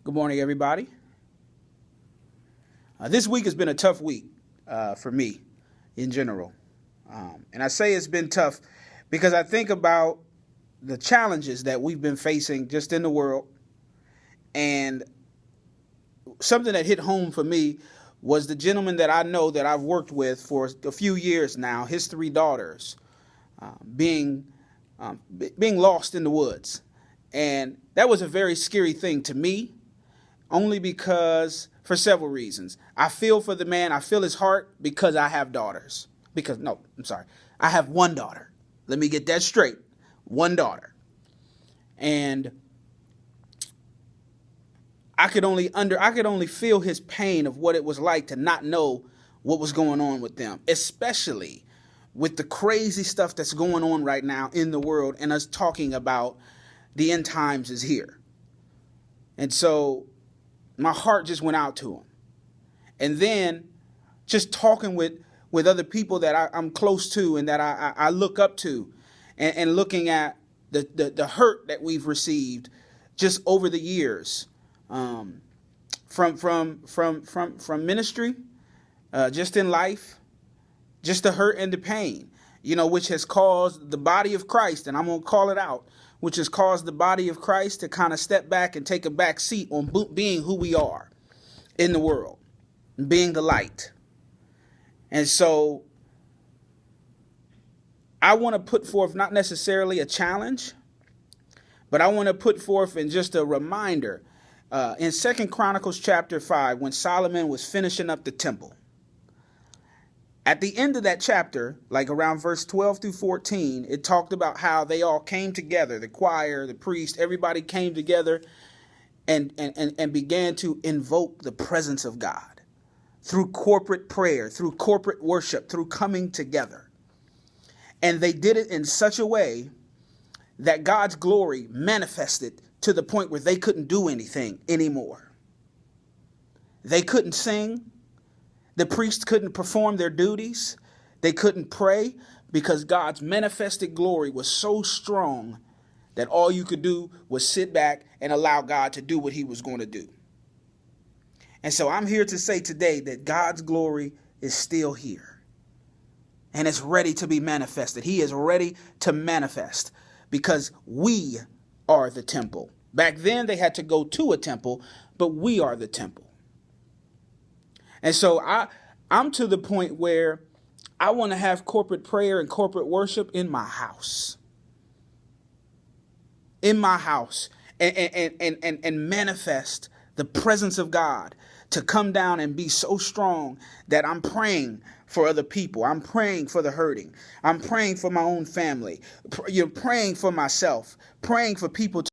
Good morning, everybody. This week has been a tough week for me in general. And I say it's been tough because I think about the challenges that we've been facing just in the world. And something that hit home for me was the gentleman that I know that I've worked with for a few years now, his three daughters being lost in the woods. And that was a very scary thing to me, only because for several reasons. I feel for the man. I feel his heart because I have daughters. I have one daughter. Let me get that straight. One daughter. And I could only feel his pain of what it was like to not know what was going on with them, especially with the crazy stuff that's going on right now in the world and us talking about the end times is here. And so my heart just went out to him. And then just talking with other people that I'm close to and that I look up to and looking at the hurt that we've received just over the years from ministry, just in life, just the hurt and the pain, which has caused the body of Christ, and I'm going to call it out, which has caused the body of Christ to kind of step back and take a back seat on being who we are in the world, being the light. And so I want to put forth not necessarily a challenge, but I want to put forth in just a reminder in 2 Chronicles chapter 5, when Solomon was finishing up the temple. At the end of that chapter, like around verse 12 through 14, it talked about how they all came together, the choir, the priest, everybody came together and began to invoke the presence of God through corporate prayer, through corporate worship, through coming together. And they did it in such a way that God's glory manifested to the point where they couldn't do anything anymore. They couldn't sing. The priests couldn't perform their duties. They couldn't pray because God's manifested glory was so strong that all you could do was sit back and allow God to do what he was going to do. And so I'm here to say today that God's glory is still here and it's ready to be manifested. He is ready to manifest because we are the temple. Back then they had to go to a temple, but we are the temple. And so I'm to the point where I want to have corporate prayer and corporate worship in my house. In my house. And manifest the presence of God to come down and be so strong that I'm praying for other people. I'm praying for the hurting. I'm praying for my own family. You're praying for myself. Praying for people